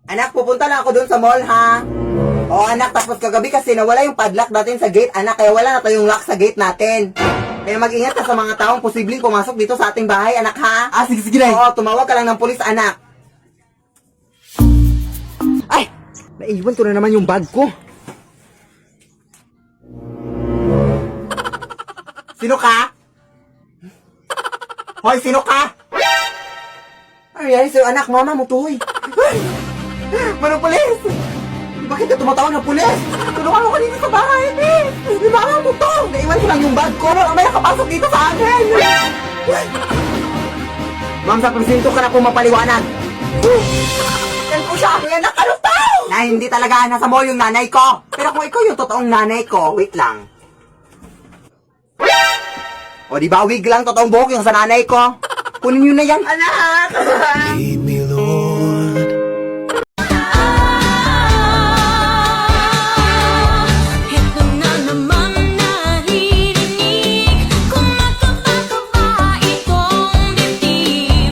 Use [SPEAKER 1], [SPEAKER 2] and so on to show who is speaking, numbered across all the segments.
[SPEAKER 1] Anak, pupunta lang ako dun sa mall, ha? O anak, tapos kagabi kasi nawala yung padlock natin sa gate, anak, kaya wala na tayong lock sa gate natin. Kaya mag-ingat ka sa mga taong posibleng pumasok dito sa ating bahay, anak, ha?
[SPEAKER 2] Ah, sige, sige, Nay.
[SPEAKER 1] Oo, tumawag ka lang ng pulis, anak.
[SPEAKER 2] Ay! Naiwan ko na naman yung bag ko.
[SPEAKER 1] Sino ka? Hoy, sino ka? Ano nangyari sa'yo, anak? Mama mo to, hoy. Manong pulis! Bakit ka tumatawag ng pulis? Tulungan mo kanina sa bahay, eh! Di ba mo to? Naiwan ko lang yung bag ko. May nakapasok dito sa akin! Ma'am, sa presinto ka na kung mapaliwanag. Yan po siya! Yan nakalutaw! Na hindi talaga nasa mall yung nanay ko. Pero kung ikaw yung totoong nanay ko, wait lang. O di ba, wig lang, totoong buhok yung sa nanay ko. Kunin nyo na yan, anak!
[SPEAKER 3] Lead me, Lord.
[SPEAKER 4] Ito na naman naririnig kung magkabaka itong dibdib.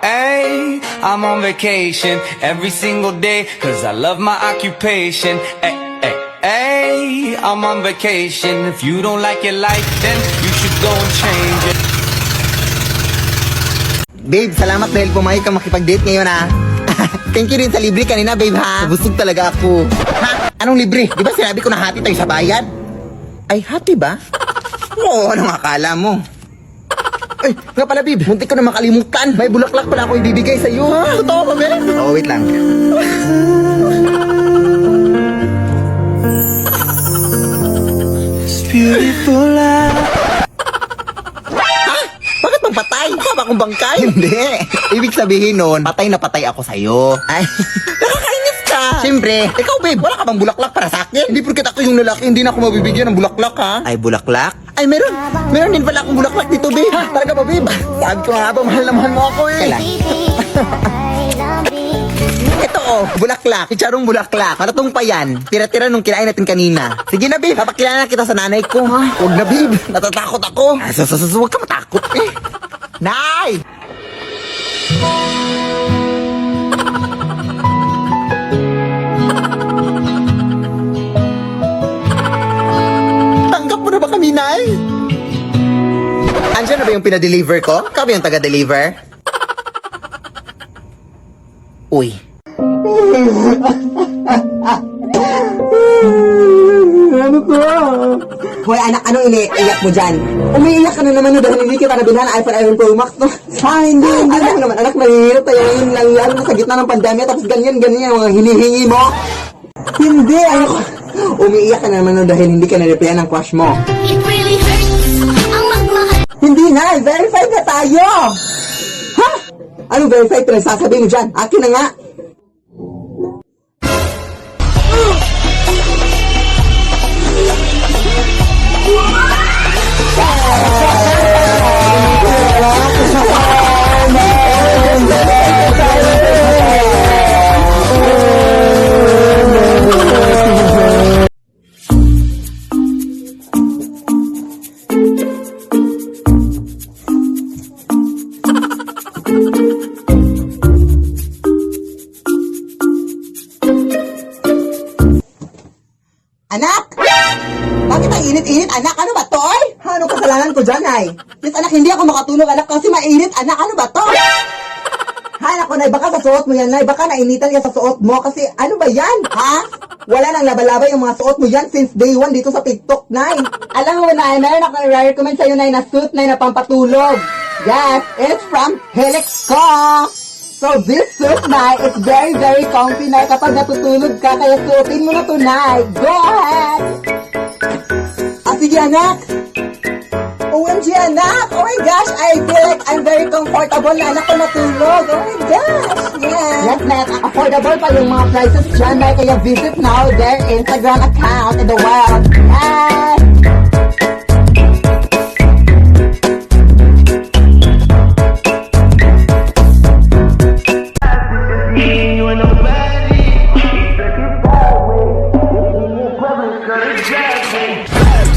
[SPEAKER 3] Hey, I'm on vacation every single day, 'cause I love my occupation. Hey, I'm on vacation. If you don't like your life, then you should go and change it.
[SPEAKER 1] Babe, salamat dahil pumayag ka makipag-date ngayon, ha? Thank you rin sa libre kanina, babe, ha? Busog talaga ako. Ha? Anong libre? Di ba sinabi ko na hati tayo sa bayad? Ay, hati ba? Oo, anong akala mo? Ay, nga pala, babe, muntik ko na makalimutan. May bulaklak pala ako ibibigay sa'yo, ha? Totoo ba, babe? Oo, wait lang.
[SPEAKER 3] It's beautiful life.
[SPEAKER 1] Bakit magpatay? Tama akong bangkay? Hindi. Ibig sabihin nun, patay na patay ako sa'yo. Ay, nakakainis ka. Siyempre, ikaw babe, wala ka bang bulaklak para sa akin? Hindi porket ako yung lalaki, hindi na ako mabibigyan ng bulaklak, ha? Ay, bulaklak? Ay, meron. Meron din pala akong bulaklak dito, babe. Ha, talaga ba, babe? Sabi ko nga ba, mahal na mahal mo ako, eh. Kailan? Ito, oh, bulaklak. Chicharong bulaklak. Maratong pa yan. Tira-tira nung kinain natin kanina. Sige na, babe. Papakilala na kita sa nanay ko, ha? Huwag na, babe. Natatakot ako. Huwag ka matakot, eh. Nay! Tanggap mo na ba kami, Nay? Andiyan na ba yung pinadeliver ko? Ikaw ba yung taga-deliver? Uy. Ano to? Hoy anak, anong iniiyak mo dyan? Umiiyak ka na naman dahil hindi kita nabilhan ng iPhone Pro Max, no? Hindi ako naman anak, mahihirap tayo ngayon lang lalo na sa gitna ng pandemya tapos ganyan yung mga hinihingi mo. Hindi, ayoko. Umiiyak ka na naman dahil hindi ka na-replyan ng crush mo.
[SPEAKER 4] It really hurts ang magmahal.
[SPEAKER 1] Hindi na, verified na tayo! Ha? Ano verified? Pinagsasabi mo dyan? Akin na nga. Anak! Bakit ang init-init, anak? Ano ba to, oy? Ano kasalanan ko dyan, ay? Yes, anak, hindi ako makatulog, anak, kasi mainit, anak. Ano ba to? Ha, anak ko, nay, baka sa suot mo yan, nay. Baka nainitan ka sa suot mo, kasi ano ba yan, ha? Wala nang laba-laba yung mga suot mo yan since day 1 dito sa TikTok, nay. Alam mo, nay, meron ako i-recommend sa'yo, nay, na suit, nay, na pampatulog. Yes, it's from Helix ko. So this suit, Nay, it's very, very comfy, Nay, kapag natutulog ka, kaya suotin mo na to, Nay. Go ahead! Sige, anak! OMG, anak! Oh my gosh, I feel like I'm very comfortable na anak ko natulog. Oh my gosh, yes! Yes, Nay, affordable pa yung mga prices dyan, Nay, kaya visit now their Instagram account in the world. Yes!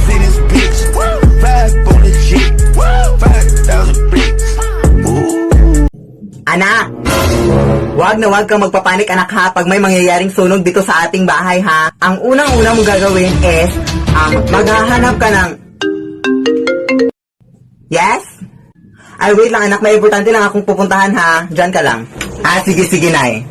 [SPEAKER 3] See this bitch, 5 on the Jeep, 5,000 bricks. Ooh.
[SPEAKER 1] Anak! Wag na wag kang magpapanik anak ha pag may mangyayaring sunog dito sa ating bahay ha. Ang unang-una mong gagawin is, maghahanap ka ng... Yes? Ay, wait lang anak, may importante lang akong pupuntahan ha. Diyan ka lang. Sige, Nay.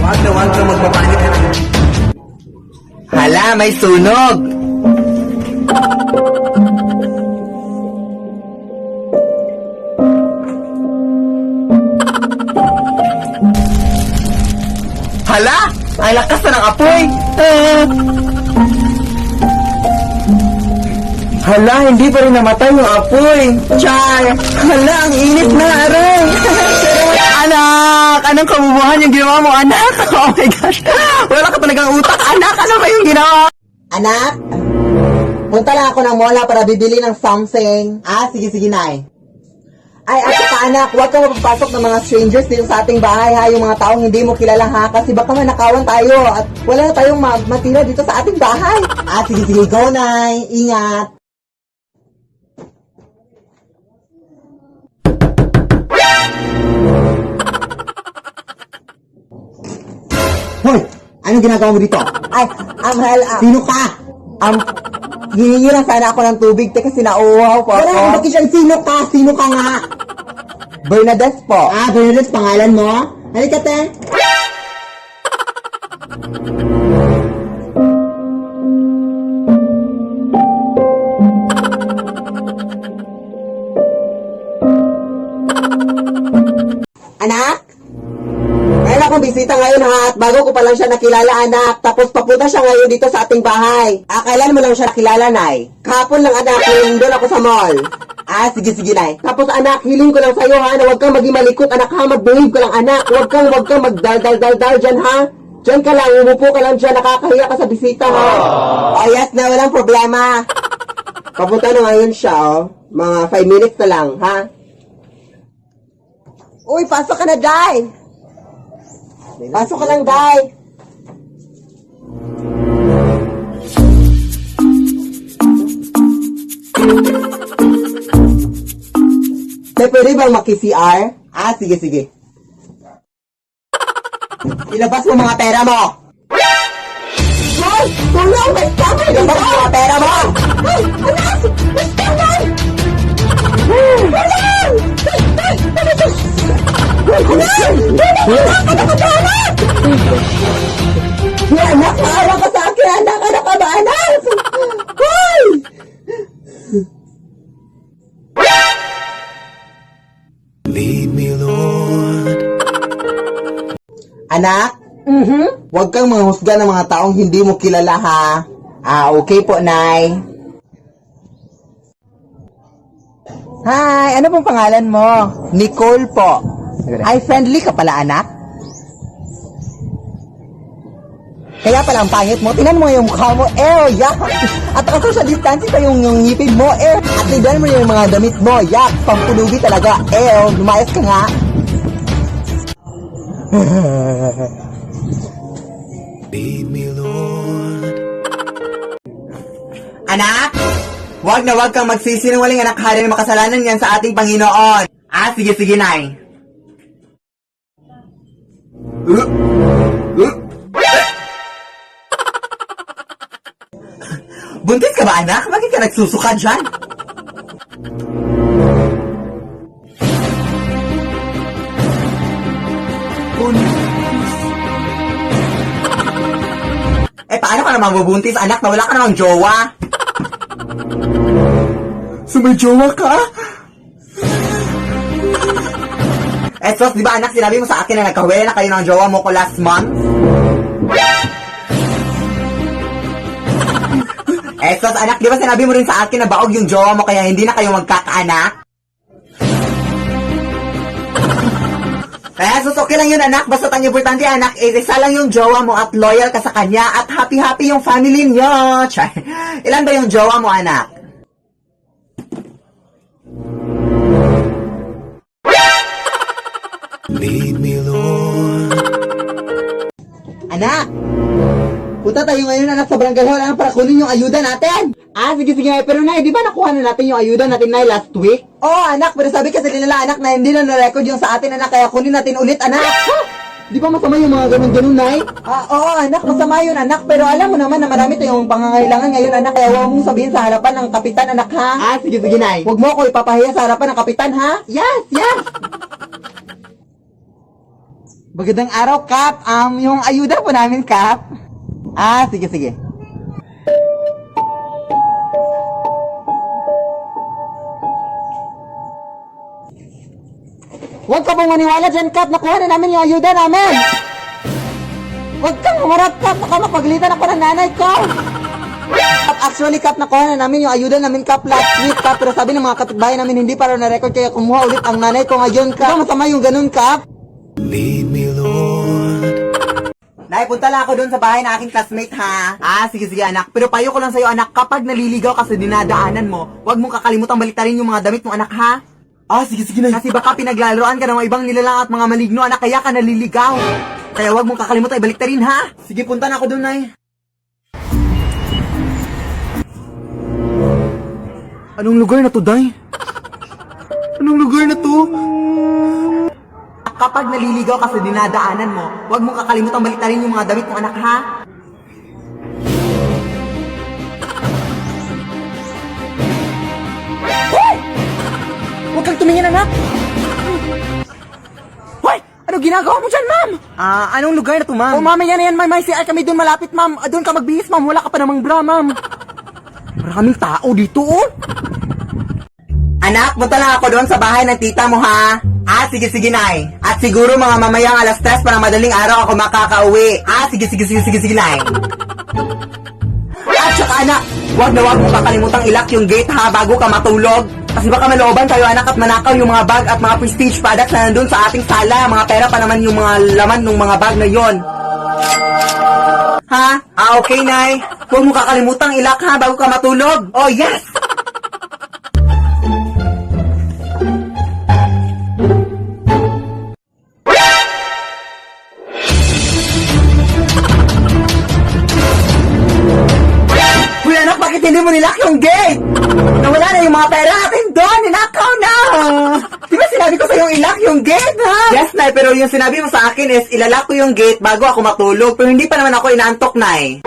[SPEAKER 1] Wag na wag kang magpapanik anak. Hala, may sunog! Hala! Ay lakas na ng apoy! Hala, hindi pa rin namatay yung apoy! Char! Hala, ang init na, aray! Anak! Anong kabubuhan yung ginawa mo, anak? Oh my gosh! Wala ka talagang utak, anak! Ano ba yung ginawa? Anak? Punta lang ako ng mola para bibili ng something. Sige, Nay. Ay, at saka anak, huwag kang mapapasok ng mga strangers dito sa ating bahay ha, yung mga taong hindi mo kilala ha, kasi baka manakawan tayo at wala na tayong matira dito sa ating bahay. Sige, go Nay, ingat. Hoy, anong ginagawa mo dito? Ay, sino ka? Hihingi lang sana ako ng tubig, kasi nauuhaw po ako. Wala akong bakit sino ka? Sino ka nga? Bernadette po. Bernadette, pangalan mo? Halika, te. Anak? Meron akong bisita ngayon ha, at bago ko pa lang siya nakilala anak, tapos papunta siya ngayon dito sa ating bahay. Kailan mo lang siya nakilala, Nay? Kahapon lang anak, yung doon ako sa mall. Sige, Nay. Tapos anak, hiling ko lang sa'yo ha, na huwag kang maging malikot anak ha, mag-behave ka lang anak. Huwag kang magdal dyan ha. Diyan ka lang, umupo ka lang dyan, nakakahiya ka sa bisita ha. Yes na, walang problema. Papunta na ngayon siya mga 5 minutes na lang ha. Uy, pasok ka na, Day. Pasok ka lang, Day. Pwede bang maki-CR? Sige. Ilabas mo mga pera mo! Hoy! Tulong! May scammer! Ilabas mo mga pera mo! Hoy! Anak! May scammer! Tulong! Anak! Anak! Maawa ka sa akin! Anak ka ba, anak? Hoy!
[SPEAKER 3] Lead me, Lord.
[SPEAKER 1] Anak? Huwag kang manghusga ng mga taong hindi mo kilala ha. Okay po, Nay. Hi, ano pong pangalan mo? Nicole po. Ay, friendly ka pala, anak? Kaya pala ang pangit mo, tingnan mo yung mukha mo, yak! At ang social distancing pa yung ngipin mo, At tignan mo yung mga damit mo, yak! Pampulubi talaga, lumayas ka nga.
[SPEAKER 3] Lead me, Lord.
[SPEAKER 1] Anak! Wag na wag kang magsisinungaling anak ha, dahil makasalanan yan sa ating Panginoon. Sige, Nay. Buntis ka ba, anak? Bakit ka nagsusuka dyan? Paano ka naman mabubuntis, anak, na wala ka namang jowa? So may jowa ka? Sos, di ba anak, sinabi mo sa akin na nagkahuwela na kayo ng jowa mo ko last month? Sos, anak, di ba sinabi mo rin sa akin na baog yung jowa mo kaya hindi na kayo magkakaanak? Sos, okay lang yun anak, basta ang importante anak, isa lang yung jowa mo at loyal ka sa kanya at happy-happy yung family niyo. Ilan ba yung jowa mo anak?
[SPEAKER 3] Lead me, Lord.
[SPEAKER 1] Anak! Punta tayo ngayon anak sa barangay hall anak para kunin yung ayuda natin.
[SPEAKER 2] Sige, pero Nay, di ba nakuha na natin yung ayuda natin, Nay, last week?
[SPEAKER 1] Oo anak, pero sabi kasi nila anak na hindi na na-record yung sa atin anak, kaya kunin natin ulit anak.
[SPEAKER 2] Di ba masama yung mga ganun-ganun, Nay?
[SPEAKER 1] Oo anak, masama yun anak, pero alam mo naman na marami tayong pangangailangan ngayon anak, kaya huwag mong sabihin sa harapan ng kapitan anak ha.
[SPEAKER 2] Sige, Nay.
[SPEAKER 1] Huwag mo ako ipapahiya sa harapan ng kapitan ha. Yes.
[SPEAKER 2] Magandang araw, Kap. Yung ayuda po namin, Kap. Sige. Huwag ka pong maniwala dyan, Kap. Nakuha na namin yung ayuda namin. Huwag kang humarap, Kap. Baka mapaglitan ako ng nanay ko. Kap, actually, Kap, nakuha na namin yung ayuda namin, Kap, last week, Kap. Pero sabi ng mga kapitbahay namin, hindi pa raw na-record, kaya kumuha ulit ang nanay ko ngayon, Kap. Masama yung ganun, Kap.
[SPEAKER 3] Lead me, Lord.
[SPEAKER 2] Nay, punta lang ako doon sa bahay ng aking classmate, ha? Sige, anak. Pero payo ko lang sa'yo, anak, kapag naliligaw ka sa dinadaanan mo, huwag mong kakalimutan baliktarin yung mga damit mo, anak, ha? Sige, Nay. Kasi baka pinaglalaroan ka ng mga ibang nilalang at mga maligno, anak, kaya ka naliligaw. Kaya huwag mong kakalimutan ibaliktarin, ha? Sige, punta na ako doon, Nay. Anong lugar na to, Day? Anong lugar na to? Kapag naliligaw ka sa dinadaanan mo, huwag mong kakalimutan baliktarin yung mga damit mo, anak, ha? Hoy! Huwag kang tumingin, anak! Hoy! Ano ginagawa mo dyan, ma'am? Anong lugar na to, ma'am? Oh, ma'am, yan, may CR kami doon malapit, ma'am. Doon ka magbihis, ma'am. Wala ka pa namang bra, ma'am. Maraming tao dito, oh. Anak, punta lang ako doon sa bahay ng tita mo, ha? Sige, Nay. At siguro mga mamayang alas 3 para madaling araw ako makakauwi. Sige, Nay. At saka, anak, huwag mo kakalimutang ilak yung gate, ha, bago ka matulog. Kasi baka malooban tayo, anak, at manakaw yung mga bag at mga prestige products na nandun sa ating sala. Mga pera pa naman yung mga laman ng mga bag na yon. Ha? Okay, Nay. Huwag mo kakalimutang ilak, ha, bago ka matulog. Oh, yes! Uy, anak, bakit hindi mo nilak yung gate? Nawala na yung mga pera natin doon. Ninakaw na. Di ba sinabi ko sa'yo ilak yung gate, ha? Yes, Nay, pero yung sinabi mo sa akin is ilalak ko yung gate bago ako matulog. Pero hindi pa naman ako inaantok, Nay.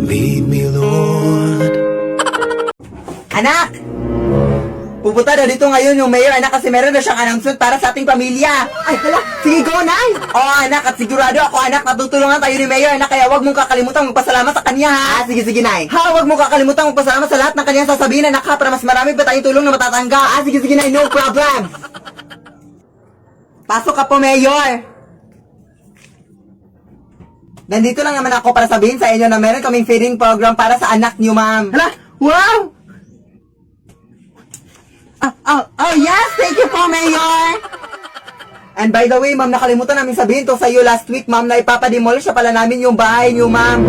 [SPEAKER 3] Lead me, Lord.
[SPEAKER 2] Anak! Pupunta na dito ngayon yung mayor, anak, kasi meron na siyang announcement para sa ating pamilya. Ay, hala, sige, go, Nay! Oo, anak, at sigurado ako, anak, natutulungan tayo ni mayor, anak, kaya huwag mong kakalimutan magpasalamat sa kanya, ha? Sige, Nay. Ha, huwag mong kakalimutan magpasalamat sa lahat ng kanyang sasabihin, anak, ha, para mas marami pa tayong tulong na matatanggap. Sige, Nay, no problem. Pasok ka po, mayor. Nandito lang naman ako para sabihin sa inyo na meron kaming feeding program para sa anak niyo, ma'am. Hala, wow! Oh, yes! Thank you po, Mayor! And by the way, ma'am, nakalimutan namin sabihin to sa iyo last week, ma'am, na ipapademolish na pala namin yung bahay niyo, ma'am.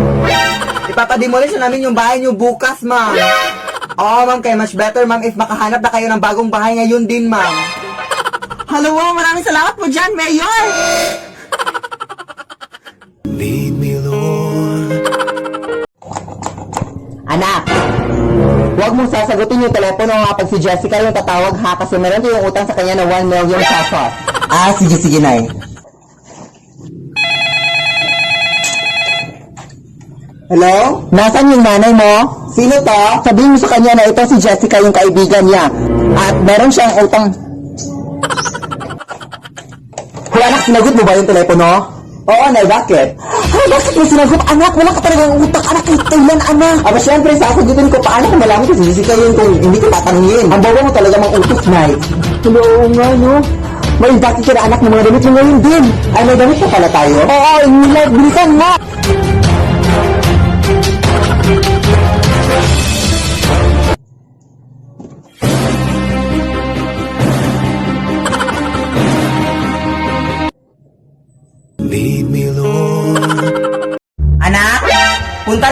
[SPEAKER 2] Ipapademolish na namin yung bahay niyo bukas, ma'am. Oo, ma'am, kaya much better, ma'am, if makahanap na kayo ng bagong bahay ngayon din, ma'am. Hello, maraming salamat po dyan, Mayor!
[SPEAKER 3] Lead me, Lord.
[SPEAKER 2] Anak, huwag mong sasagutin yung telepono nga pag si Jessica yung tatawag, ha, kasi meron ko yung utang sa kanya na 1 million pesos. Sige, Nay. Hello? Nasaan yung nanay mo? Sino to? Sabihin mo sa kanya na ito si Jessica yung kaibigan niya. At meron siyang utang. Hoy, anak, sinagot mo ba yung telepono? Oo, Nay, bakit? Ay, bakit mo sinagot, anak? Wala ka talagang utak, anak. Kailan, anak? Aba, syempre, sasagutin ko, paano kung malaman ko si Jessica yun kung hindi ko tatanungin? Ang bawa mo talaga mang utos, Nay. Hello, nga, no? May bakit ka na, anak, ng mga damit mo ngayon din? Ay, may damit pa pala tayo? Oo, inilad, bilisan nga.
[SPEAKER 3] Lead me, Lord.
[SPEAKER 2] Anak, punta